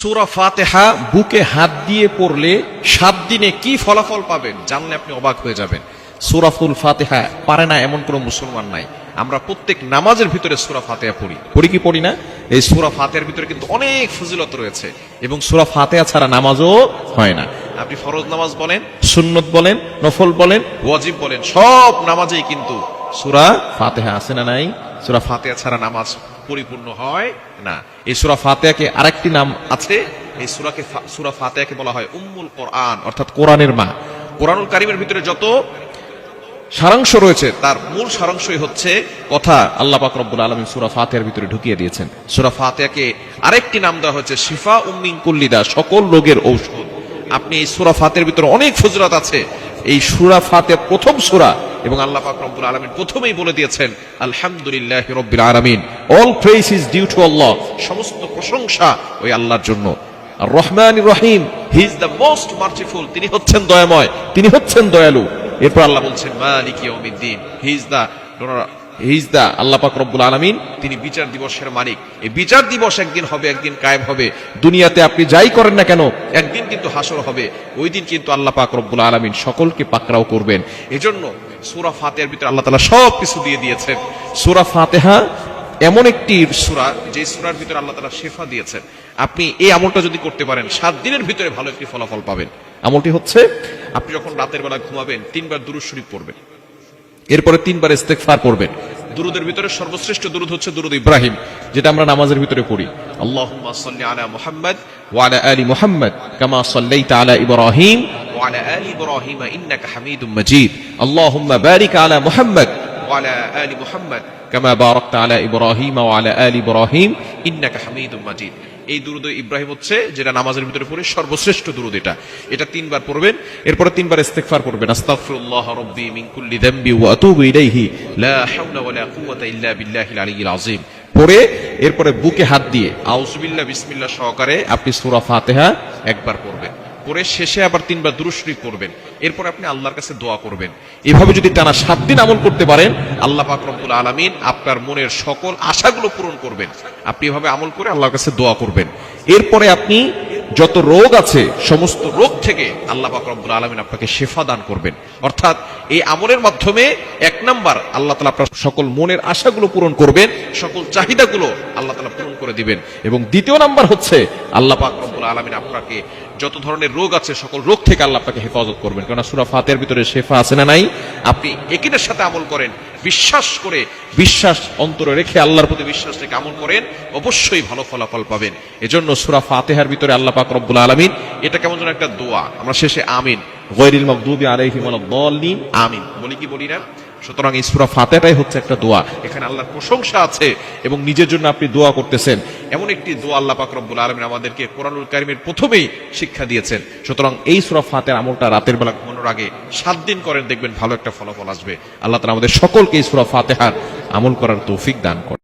সূরা ফাতিহা বুকে হাত দিয়ে পড়লে 7 দিনে কি ফলাফল পাবেন জানলে আপনি অবাক হয়ে যাবেন। সূরাতুল ফাতিহা পারে না এমন কোন মুসলমান নাই। আমরা প্রত্যেক নামাজের ভিতরে সূরা ফাতিহা পড়ি কি পড়ি না? এই সূরা ফাতিহার ভিতরে কিন্তু অনেক ফজিলত রয়েছে এবং সূরা ফাতিহা ছাড়া নামাজও হয় না। আপনি ফরজ নামাজ বলেন, সুন্নত বলেন, নফল বলেন, ওয়াজিব বলেন, সব নামাজেই কিন্তু সূরা ফাতিহা আছে না নাই? সূরা ফাতিহা ছাড়া নামাজ পরিপূর্ণ হয় না। এই সূরা ফাতিহাকে আরেকটি নাম আছে, এই সূরা ফাতিহাকে বলা হয় উম্মুল কোরআন, অর্থাৎ কোরআনের মা। কোরআনুল কারীমের ভিতরে যত সারাংশ রয়েছে তার মূল সারাংশই হচ্ছে কথা আল্লাহ পাক রব্বুল আলামিন সূরা ফাতিহার ভিতরে ঢুকিয়ে দিয়েছেন। সূরা ফাতিহাকে আরেকটি নাম দেওয়া হচ্ছে শিফা মিন কুল্লি দা, সকল রোগের ঔষধ। আপনি এই সূরা ফাতিহার ভিতরে অনেক ফজিলত আছে। এই সূরা ফাতিহা প্রথম সূরা এবং আল্লাহ পাক রব্বুল আলামিন প্রথমেই বলে দিয়েছেন আলহামদুলিল্লাহি রাব্বিল আলামিন, all praise is due to Allah, সমস্ত প্রশংসা ওই আল্লাহর জন্য। আর রহমানির রহিম, he is the most merciful, তিনি হচ্ছেন দয়াময়, তিনি হচ্ছেন দয়ালু। এরপর আল্লাহ বলছেন মালিক ইয়াউমিদ্দিন, হি ইজ দা আল্লাহ পাক রব্বুল আলামিন, তিনি বিচার দিবসের মালিক। এই বিচার দিবস একদিন হবে, একদিন কায়েম হবে। দুনিয়াতে আপনি যাই করেন না কেন একদিন কিন্তু হাসর হবে। ওই দিন কিন্তু আল্লাহ পাক রব্বুল আলামিন সকলকে পাকড়াও করবেন। এজন্য সূরা ফাতিহার ভিতরে আল্লাহ তাআলা সব কিছু দিয়ে দিয়েছেন। সূরা ফাতিহা এমন একটি সূরা যে সূরার ভিতরে আল্লাহ তাআলা শিফা দিয়েছেন। আপনি এই আমলটা যদি করতে পারেন 7 দিনের ভিতরে ভালো একটি ফলাফল পাবেন। আমলটি হচ্ছে আপনি যখন রাতের বেলা ঘুমাবেন 3 বার দুরূদ শরীফ পড়বেন, এরপরে 3 বার ইস্তেগফার পড়বেন। দুরুদের ভিতরে সর্বশ্রেষ্ঠ দুরুদ হচ্ছে দুরুদ ইব্রাহিম, যেটা আমরা নামাজের ভিতরে পড়ি। আল্লাহুম্মা সাল্লি আলা মুহাম্মাদ ওয়া আলা আলি মুহাম্মাদ কামা সাল্লাইতা আলা ইব্রাহিম ওয়া আলা আলি ইব্রাহিম ইন্নাকা হামিদুম মাজিদ। আল্লাহুম্মা বারিক আলা মুহাম্মাদ ওয়া আলা আলি মুহাম্মাদ কামা বারাকতা আলা ইব্রাহিম ওয়া আলা আলি ইব্রাহিম ইন্নাকা হামিদুম মাজিদ। এই দুরুদ ইব্রাহিম হচ্ছে যেটা নামাজের ভিতরে পড়ে সর্বশ্রেষ্ঠ দুরুদ। এটা 3 বার পড়বেন, এরপরে 3 বার ইস্তেগফার পড়বেন। আস্তাগফিরুল্লাহ রাব্বি মিন কুল্লি যামবি ওয়া আতুবু ইলাইহি লা হাওলা ওয়ালা কুওয়াতা ইল্লা বিল্লাহিল আলিয়্যিল আযীম পড়ে এরপরে বুকে হাত দিয়ে আউযুবিল্লাহ বিসমিল্লাহ সহকারে আপনি সূরা ফাতিহা একবার পড়বেন, পরে শেষে আবার 3 বার দুরূদ শরীফ পড়বেন। এরপর আপনি আল্লাহর কাছে দোয়া করবেন। এভাবে যদি টানা 7 দিন আমল করতে পারেন আল্লাহ পাক রব্বুল আলামিন আপনার মনের সকল আশাগুলো পূরণ করবেন। আপনি এভাবে আমল করে আল্লাহর কাছে দোয়া করবেন। এরপরে আপনি যত রোগ আছে সমস্ত রোগ থেকে আল্লাহ পাক রব্বুল আলামিন আপনাকে শিফা দান করবেন। অর্থাৎ এই আমলের মাধ্যমে 1 নাম্বার আল্লাহ তাআলা আপনার সকল মনের আশাগুলো পূরণ করবেন, সকল চাহিদাগুলো আল্লাহ তাআলা পূরণ করে দিবেন। এবং দ্বিতীয় নাম্বার হচ্ছে আল্লাহ পাক রব্বুল আলামিন আপনাকে যত ধরনের রোগ আছে সকল রোগ থেকে আল্লাহ আপনাকে হেফাজত করবেন। কারণ সূরা ফাতিহার ভিতরে শিফা আছে না নাই? আপনি একিনের সাথে আমল করেন, বিশ্বাস করে, বিশ্বাস অন্তরে রেখে আল্লাহর প্রতি বিশ্বাস রেখে আমল করেন, অবশ্যই ভালো ফলাফল পাবেন। এজন্য সূরা ফাতিহার ভিতরে আল্লাহ পাক রব্বুল আলামিন, এটা কেমন যেন একটা দোয়া, আমরা শেষে আমিন গায়রিল মাগদুবি আলাইহিম ওয়ালাদ-দাল্লিন আমিন বলি কি বলি না? সুতরাং এই সূরা ফাতিহাটাই হচ্ছে একটা দোয়া। এখানে আল্লাহর প্রশংসা আছে এবং নিজের জন্য আপনি দোয়া করতেছেন, এমন একটি দোয়া আল্লাহ পাক রব্বুল আলামিন আমাদেরকে কোরআনুল কারীমের প্রথমেই শিক্ষা দিয়েছেন। সুতরাং এই সূরা ফাতিহার আমলটা রাতের বেলা ঘুমানোর আগে 7 দিন করেন, দেখবেন ভালো একটা ফলাফল আসবে। আল্লাহ তাআলা আমাদের সকলকে এই সূরা ফাতিহার আমল করার তৌফিক দান করেন।